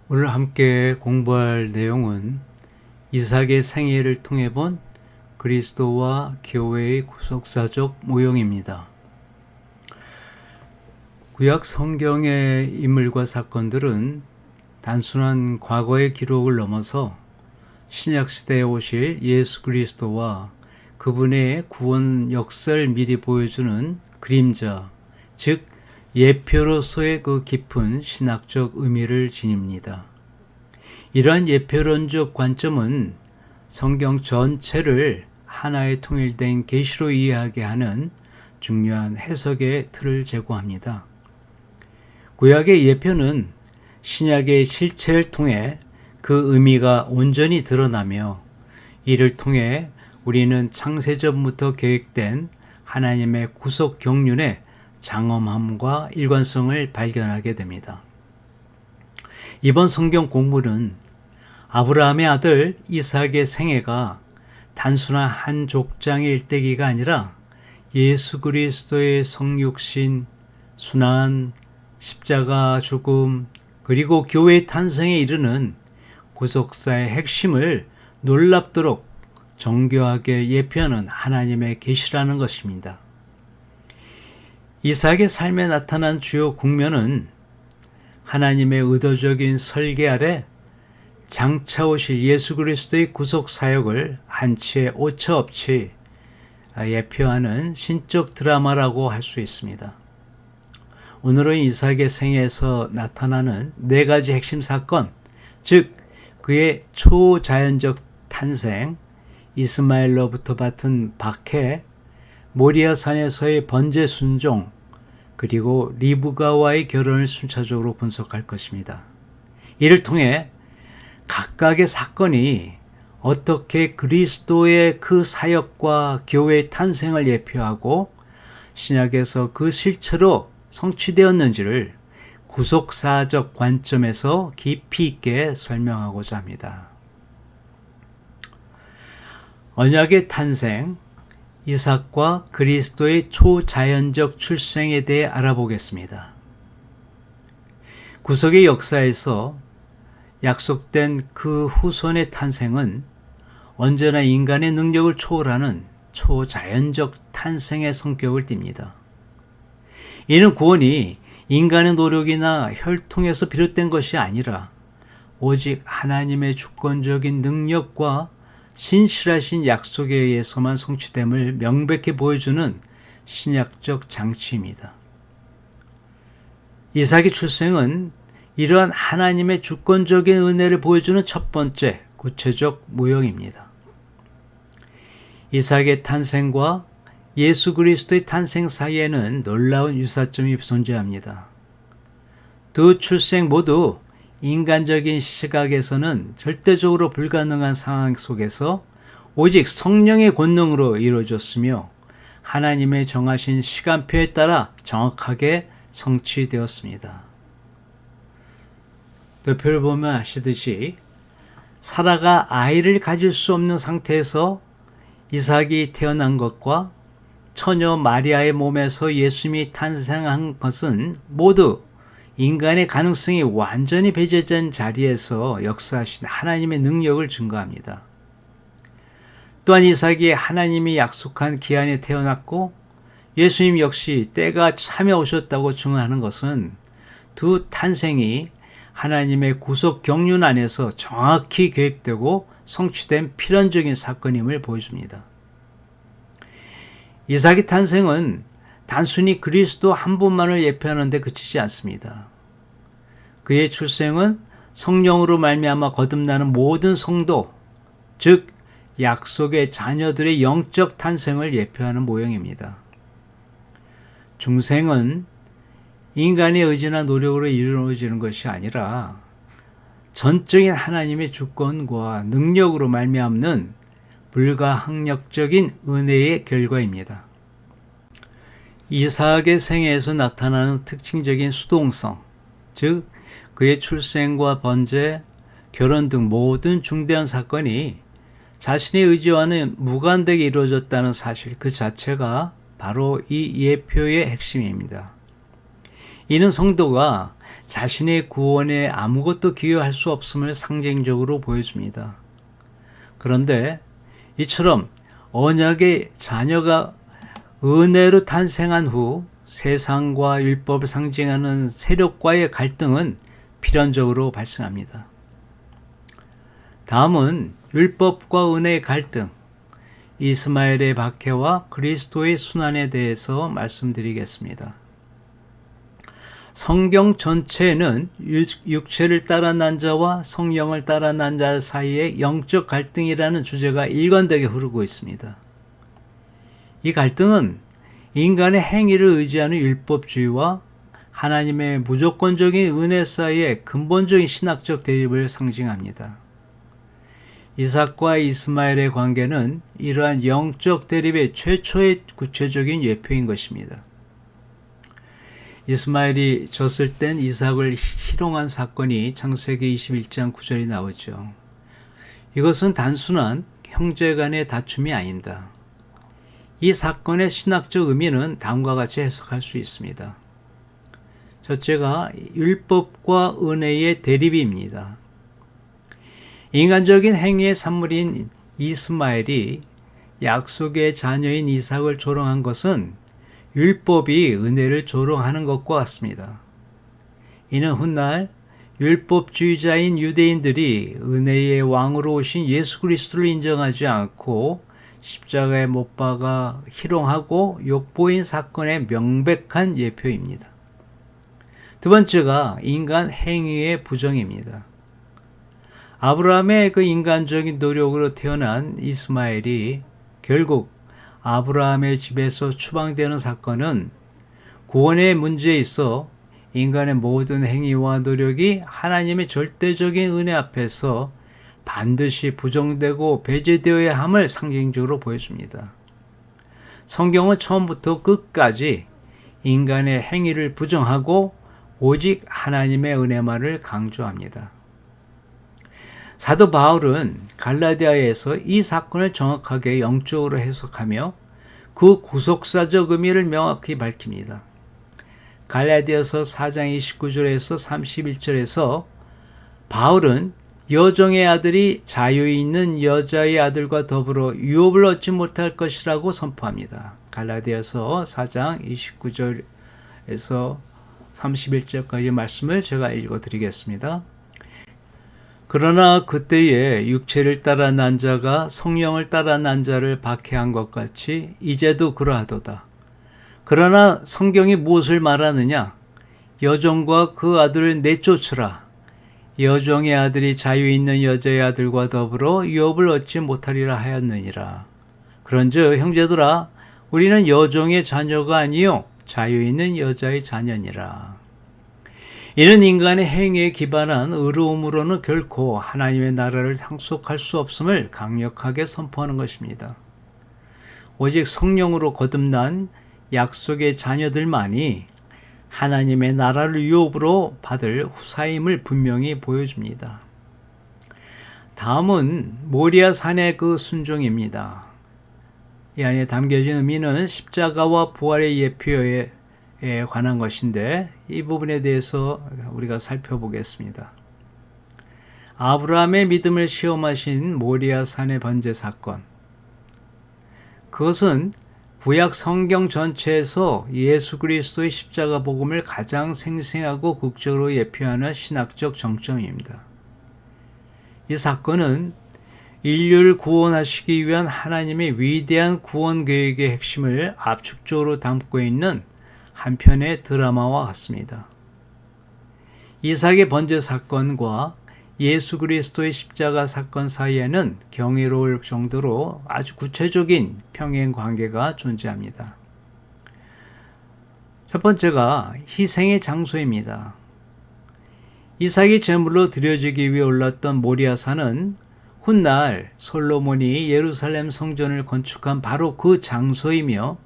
오늘 함께 공부할 내용은 이삭의 생애를 통해 본 그리스도와 교회의 구속사적 모형입니다. 구약 성경의 인물과 사건들은 단순한 과거의 기록을 넘어서 신약시대에 오실 예수 그리스도와 그분의 구원 역사를 미리 보여주는 그림자, 즉 예표로서의 그 깊은 신학적 의미를 지닙니다. 이러한 예표론적 관점은 성경 전체를 하나의 통일된 계시로 이해하게 하는 중요한 해석의 틀을 제공합니다. 구약의 예표는 신약의 실체를 통해 그 의미가 온전히 드러나며 이를 통해 우리는 창세전부터 계획된 하나님의 구속 경륜의 장엄함과 일관성을 발견하게 됩니다. 이번 성경 공부는 아브라함의 아들 이삭의 생애가 단순한 한 족장의 일대기가 아니라 예수 그리스도의 성육신, 순환, 십자가 죽음, 그리고 교회의 탄생에 이르는 구속사의 핵심을 놀랍도록 정교하게 예표하는 하나님의 계시라는 것입니다. 이삭의 삶에 나타난 주요 국면은 하나님의 의도적인 설계 아래 장차 오실 예수 그리스도의 구속 사역을 한치의 오차없이 예표하는 신적 드라마라고 할 수 있습니다. 오늘은 이삭의 생애에서 나타나는 네 가지 핵심 사건, 즉 그의 초자연적 탄생, 이스마엘로부터 받은 박해, 모리아 산에서의 번제 순종, 그리고 리브가와의 결혼을 순차적으로 분석할 것입니다. 이를 통해 각각의 사건이 어떻게 그리스도의 그 사역과 교회의 탄생을 예표하고 신약에서 그 실체로 성취되었는지를 구속사적 관점에서 깊이 있게 설명하고자 합니다. 언약의 탄생, 이삭과 그리스도의 초자연적 출생에 대해 알아보겠습니다. 구속의 역사에서 약속된 그 후손의 탄생은 언제나 인간의 능력을 초월하는 초자연적 탄생의 성격을 띱니다. 이는 구원이 인간의 노력이나 혈통에서 비롯된 것이 아니라 오직 하나님의 주권적인 능력과 신실하신 약속에 의해서만 성취됨을 명백히 보여주는 신약적 장치입니다. 이삭의 출생은 이러한 하나님의 주권적인 은혜를 보여주는 첫 번째 구체적 모형입니다. 이삭의 탄생과 예수 그리스도의 탄생 사이에는 놀라운 유사점이 존재합니다. 두 출생 모두 인간적인 시각에서는 절대적으로 불가능한 상황 속에서 오직 성령의 권능으로 이루어졌으며 하나님의 정하신 시간표에 따라 정확하게 성취되었습니다. 표를 보면 아시듯이 사라가 아이를 가질 수 없는 상태에서 이삭이 태어난 것과 처녀 마리아의 몸에서 예수님이 탄생한 것은 모두 인간의 가능성이 완전히 배제된 자리에서 역사하신 하나님의 능력을 증거합니다. 또한 이삭이 하나님이 약속한 기한에 태어났고 예수님 역시 때가 참에 오셨다고 증언하는 것은 두 탄생이 하나님의 구속 경륜 안에서 정확히 계획되고 성취된 필연적인 사건임을 보여줍니다. 이삭의 탄생은 단순히 그리스도 한 분만을 예표하는 데 그치지 않습니다. 그의 출생은 성령으로 말미암아 거듭나는 모든 성도, 즉 약속의 자녀들의 영적 탄생을 예표하는 모형입니다. 중생은 인간의 의지나 노력으로 이루어지는 것이 아니라 전적인 하나님의 주권과 능력으로 말미암는 불가항력적인 은혜의 결과입니다. 이삭의 생애에서 나타나는 특징적인 수동성, 즉 그의 출생과 번제, 결혼 등 모든 중대한 사건이 자신의 의지와는 무관되게 이루어졌다는 사실 그 자체가 바로 이 예표의 핵심입니다. 이는 성도가 자신의 구원에 아무것도 기여할 수 없음을 상징적으로 보여줍니다. 그런데 이처럼 언약의 자녀가 은혜로 탄생한 후 세상과 율법을 상징하는 세력과의 갈등은 필연적으로 발생합니다. 다음은 율법과 은혜의 갈등, 이스마엘의 박해와 그리스도의 순환에 대해서 말씀드리겠습니다. 성경 전체에는 육체를 따라 난 자와 성령을 따라 난 자 사이의 영적 갈등이라는 주제가 일관되게 흐르고 있습니다. 이 갈등은 인간의 행위를 의지하는 율법주의와 하나님의 무조건적인 은혜 사이의 근본적인 신학적 대립을 상징합니다. 이삭과 이스마엘의 관계는 이러한 영적 대립의 최초의 구체적인 예표인 것입니다. 이스마엘이 졌을 땐 이삭을 희롱한 사건이 창세기 21장 9절이 나오죠. 이것은 단순한 형제 간의 다툼이 아닙니다. 이 사건의 신학적 의미는 다음과 같이 해석할 수 있습니다. 첫째가 율법과 은혜의 대립입니다. 인간적인 행위의 산물인 이스마엘이 약속의 자녀인 이삭을 조롱한 것은 율법이 은혜를 조롱하는 것과 같습니다. 이는 훗날 율법주의자인 유대인들이 은혜의 왕으로 오신 예수 그리스도를 인정하지 않고 십자가에 못 박아 희롱하고 욕보인 사건의 명백한 예표입니다. 두 번째가 인간 행위의 부정입니다. 아브라함의 그 인간적인 노력으로 태어난 이스마엘이 결국 아브라함의 집에서 추방되는 사건은 구원의 문제에 있어 인간의 모든 행위와 노력이 하나님의 절대적인 은혜 앞에서 반드시 부정되고 배제되어야 함을 상징적으로 보여줍니다. 성경은 처음부터 끝까지 인간의 행위를 부정하고 오직 하나님의 은혜만을 강조합니다. 사도 바울은 갈라디아에서 이 사건을 정확하게 영적으로 해석하며 그 구속사적 의미를 명확히 밝힙니다. 갈라디아서 4장 29절에서 31절에서 바울은 여종의 아들이 자유에 있는 여자의 아들과 더불어 유업을 얻지 못할 것이라고 선포합니다. 갈라디아서 4장 29절에서 31절까지 말씀을 제가 읽어드리겠습니다. 그러나 그때에 육체를 따라 난 자가 성령을 따라 난 자를 박해한 것 같이 이제도 그러하도다. 그러나 성경이 무엇을 말하느냐? 여종과 그 아들을 내쫓으라. 여종의 아들이 자유 있는 여자의 아들과 더불어 유업을 얻지 못하리라 하였느니라. 그런즉 형제들아, 우리는 여종의 자녀가 아니요 자유 있는 여자의 자녀니라. 이는 인간의 행위에 기반한 의로움으로는 결코 하나님의 나라를 상속할 수 없음을 강력하게 선포하는 것입니다. 오직 성령으로 거듭난 약속의 자녀들만이 하나님의 나라를 유업으로 받을 후사임을 분명히 보여줍니다. 다음은 모리아 산의 그 순종입니다. 이 안에 담겨진 의미는 십자가와 부활의 예표에 관한 것인데 이 부분에 대해서 우리가 살펴보겠습니다. 아브라함의 믿음을 시험하신 모리아 산의 번제 사건, 그것은 구약 성경 전체에서 예수 그리스도의 십자가 복음을 가장 생생하고 극적으로 예표하는 신학적 정점입니다. 이 사건은 인류를 구원하시기 위한 하나님의 위대한 구원 계획의 핵심을 압축적으로 담고 있는 한편의 드라마와 같습니다. 이삭의 번제 사건과 예수 그리스도의 십자가 사건 사이에는 경이로울 정도로 아주 구체적인 평행 관계가 존재합니다. 첫 번째가 희생의 장소입니다. 이삭이 제물로 드려지기 위해 올랐던 모리아산은 훗날 솔로몬이 예루살렘 성전을 건축한 바로 그 장소이며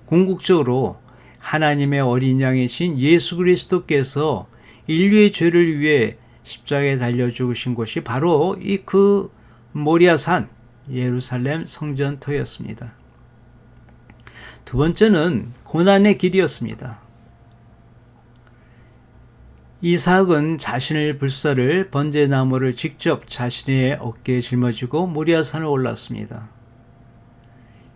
궁극적으로 하나님의 어린 양이신 예수 그리스도께서 인류의 죄를 위해 십자가에 달려 죽으신 곳이 바로 그 모리아산 예루살렘 성전터였습니다. 두 번째는 고난의 길이었습니다. 이삭은 자신의 불사를 번제나무를 직접 자신의 어깨에 짊어지고 모리아산을 올랐습니다.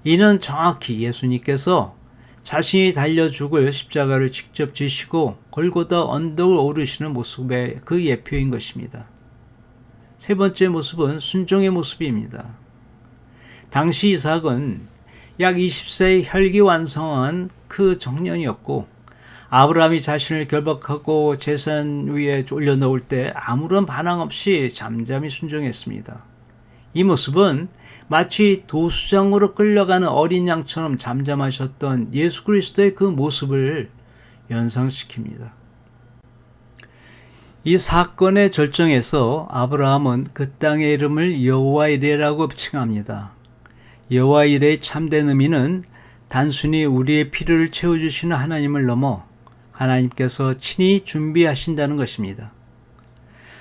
이는 정확히 예수님께서 자신이 달려 죽을 십자가를 직접 지시고 골고다 언덕을 오르시는 모습의 그 예표인 것입니다. 세 번째 모습은 순종의 모습입니다. 당시 이삭은 약 20세의 혈기완성한 그 청년이었고 아브라함이 자신을 결박하고 제산 위에 올려놓을 때 아무런 반항 없이 잠잠히 순종했습니다. 이 모습은 마치 도수장으로 끌려가는 어린 양처럼 잠잠하셨던 예수 그리스도의 그 모습을 연상시킵니다. 이 사건의 절정에서 아브라함은 그 땅의 이름을 여호와 이레라고 칭합니다. 여호와 이레의 참된 의미는 단순히 우리의 필요를 채워주시는 하나님을 넘어 하나님께서 친히 준비하신다는 것입니다.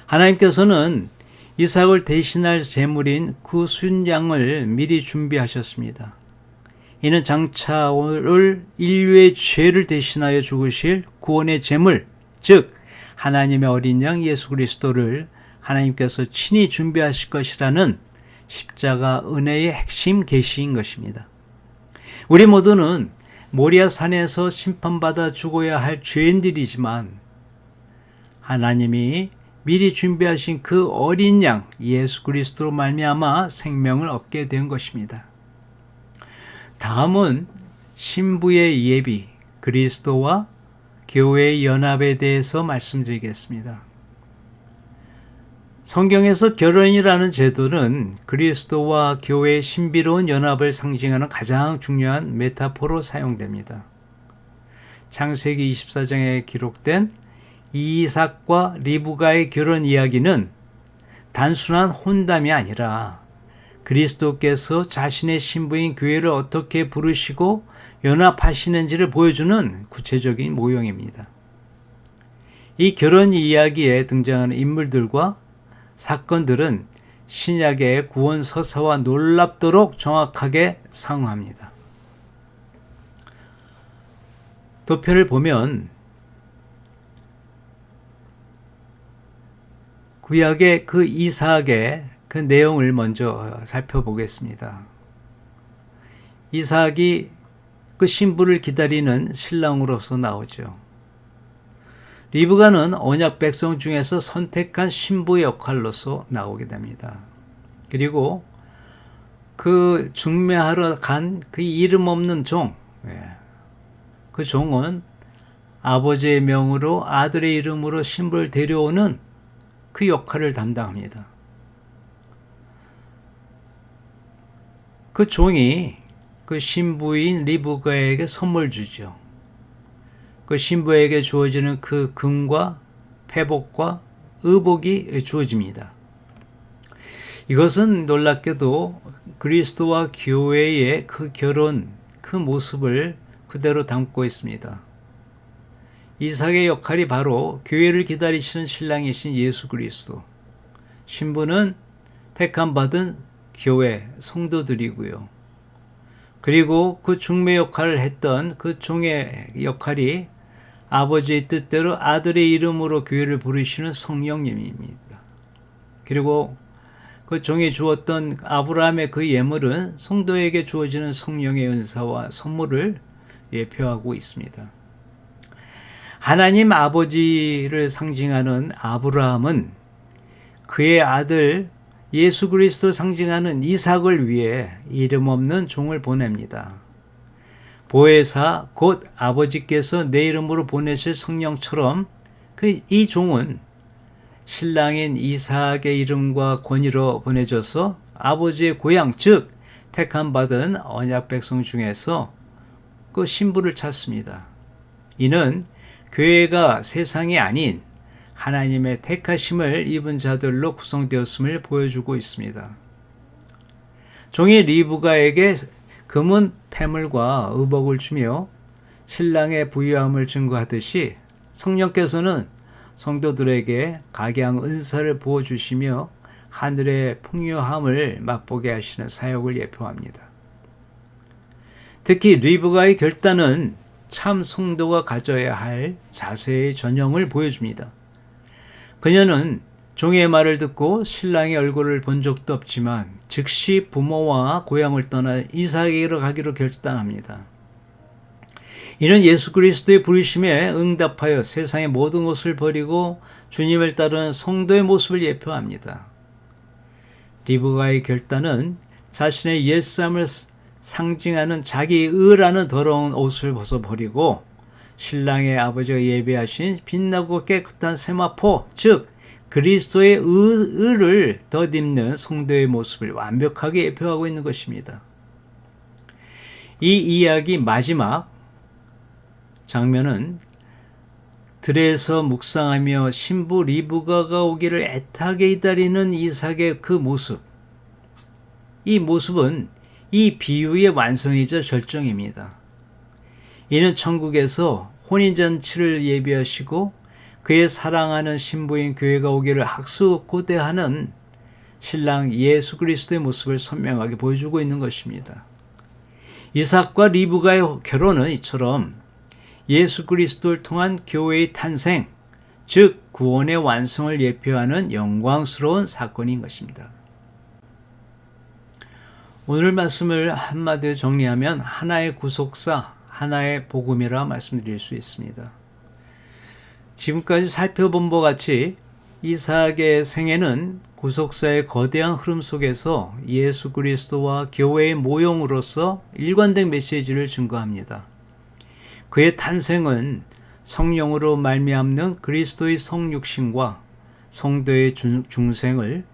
하나님께서는 이삭을 대신할 제물인 그 순양을 미리 준비하셨습니다. 이는 장차 올 인류의 죄를 대신하여 죽으실 구원의 제물, 즉 하나님의 어린 양 예수 그리스도를 하나님께서 친히 준비하실 것이라는 십자가 은혜의 핵심 계시인 것입니다. 우리 모두는 모리아 산에서 심판받아 죽어야 할 죄인들이지만 하나님이 미리 준비하신 그 어린 양 예수 그리스도로 말미암아 생명을 얻게 된 것입니다. 다음은 신부의 예비, 그리스도와 교회의 연합에 대해서 말씀드리겠습니다. 성경에서 결혼이라는 제도는 그리스도와 교회의 신비로운 연합을 상징하는 가장 중요한 메타포로 사용됩니다. 창세기 24장에 기록된 이삭과 리브가의 결혼 이야기는 단순한 혼담이 아니라 그리스도께서 자신의 신부인 교회를 어떻게 부르시고 연합하시는지를 보여주는 구체적인 모형입니다. 이 결혼 이야기에 등장하는 인물들과 사건들은 신약의 구원 서사와 놀랍도록 정확하게 상응합니다. 도표를 보면 구약의 그 이삭의 그 내용을 먼저 살펴보겠습니다. 이삭이 그 신부를 기다리는 신랑으로서 나오죠. 리브가는 언약 백성 중에서 선택한 신부의 역할로서 나오게 됩니다. 그리고 그 중매하러 간 그 이름 없는 종, 그 종은 아버지의 명으로 아들의 이름으로 신부를 데려오는 그 역할을 담당합니다. 그 종이 그 신부인 리브가에게 선물 주죠. 그 신부에게 주어지는 그 금과 패복과 의복이 주어집니다. 이것은 놀랍게도 그리스도와 교회의 그 결혼, 그 모습을 그대로 담고 있습니다. 이삭의 역할이 바로 교회를 기다리시는 신랑이신 예수 그리스도, 신부는 택함받은 교회, 성도들이고요. 그리고 그 중매 역할을 했던 그 종의 역할이 아버지의 뜻대로 아들의 이름으로 교회를 부르시는 성령님입니다. 그리고 그 종이 주었던 아브라함의 그 예물은 성도에게 주어지는 성령의 은사와 선물을 예표하고 있습니다. 하나님 아버지를 상징하는 아브라함은 그의 아들 예수 그리스도를 상징하는 이삭을 위해 이름 없는 종을 보냅니다. 보혜사 곧 아버지께서 내 이름으로 보내실 성령처럼 이 종은 신랑인 이삭의 이름과 권위로 보내져서 아버지의 고향 즉 택함받은 언약 백성 중에서 그 신부를 찾습니다. 이는 교회가 세상이 아닌 하나님의 택하심을 입은 자들로 구성되었음을 보여주고 있습니다. 종이 리브가에게 금은 패물과 의복을 주며 신랑의 부유함을 증거하듯이 성령께서는 성도들에게 각양 은사를 부어주시며 하늘의 풍요함을 맛보게 하시는 사역을 예표합니다. 특히 리브가의 결단은 참 성도가 가져야 할 자세의 전형을 보여줍니다. 그녀는 종의 말을 듣고 신랑의 얼굴을 본 적도 없지만 즉시 부모와 고향을 떠나 이삭에게로 가기로 결단합니다. 이는 예수 그리스도의 부르심에 응답하여 세상의 모든 것을 버리고 주님을 따르는 성도의 모습을 예표합니다. 리브가의 결단은 자신의 옛삶을 상징하는 자기 의라는 더러운 옷을 벗어버리고 신랑의 아버지가 예배하신 빛나고 깨끗한 세마포, 즉 그리스도의 의를 덧입는 성도의 모습을 완벽하게 예표하고 있는 것입니다. 이 이야기 마지막 장면은 들에서 묵상하며 신부 리브가가 오기를 애타게 기다리는 이삭의 그 모습, 이 모습은 이 비유의 완성이자 절정입니다. 이는 천국에서 혼인잔치를 예비하시고 그의 사랑하는 신부인 교회가 오기를 학수고대하는 신랑 예수 그리스도의 모습을 선명하게 보여주고 있는 것입니다. 이삭과 리브가의 결혼은 이처럼 예수 그리스도를 통한 교회의 탄생, 즉 구원의 완성을 예표하는 영광스러운 사건인 것입니다. 오늘 말씀을 한마디로 정리하면 하나의 구속사, 하나의 복음이라 말씀드릴 수 있습니다. 지금까지 살펴본 바와 같이 이삭의 생애는 구속사의 거대한 흐름 속에서 예수 그리스도와 교회의 모형으로서 일관된 메시지를 증거합니다. 그의 탄생은 성령으로 말미암는 그리스도의 성육신과 성도의 중생을,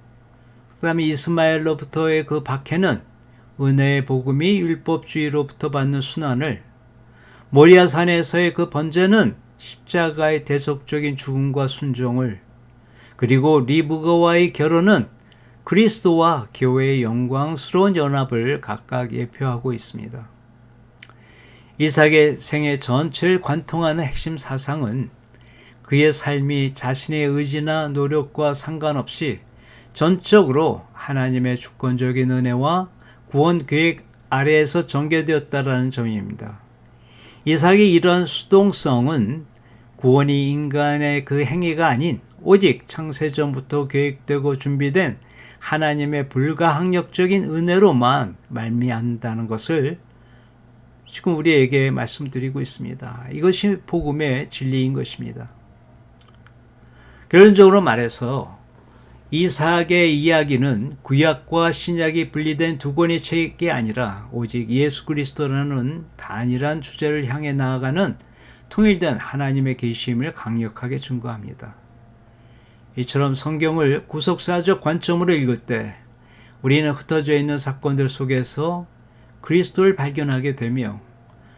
그 다음에 이스마엘로부터의 그 박해는 은혜의 복음이 율법주의로부터 받는 순환을, 모리아산에서의 그 번제는 십자가의 대속적인 죽음과 순종을, 그리고 리브가와의 결혼은 그리스도와 교회의 영광스러운 연합을 각각 예표하고 있습니다. 이삭의 생애 전체를 관통하는 핵심 사상은 그의 삶이 자신의 의지나 노력과 상관없이 전적으로 하나님의 주권적인 은혜와 구원 계획 아래에서 전개되었다라는 점입니다. 이삭의 이러한 수동성은 구원이 인간의 그 행위가 아닌 오직 창세전부터 계획되고 준비된 하나님의 불가항력적인 은혜로만 말미암다는 것을 지금 우리에게 말씀드리고 있습니다. 이것이 복음의 진리인 것입니다. 결론적으로 말해서 이삭의 이야기는 구약과 신약이 분리된 두 권의 책이 아니라 오직 예수 그리스도라는 단일한 주제를 향해 나아가는 통일된 하나님의 계시임을 강력하게 증거합니다. 이처럼 성경을 구속사적 관점으로 읽을 때 우리는 흩어져 있는 사건들 속에서 그리스도를 발견하게 되며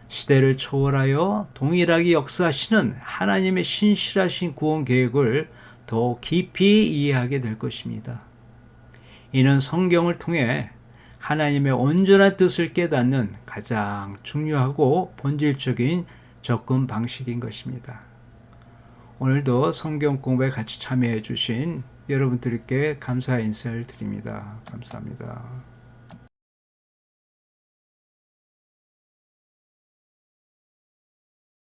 시대를 초월하여 동일하게 역사하시는 하나님의 신실하신 구원 계획을 더 깊이 이해하게 될 것입니다. 이는 성경을 통해 하나님의 온전한 뜻을 깨닫는 가장 중요하고 본질적인 접근 방식인 것입니다. 오늘도 성경 공부에 같이 참여해 주신 여러분들께 감사 인사를 드립니다. 감사합니다.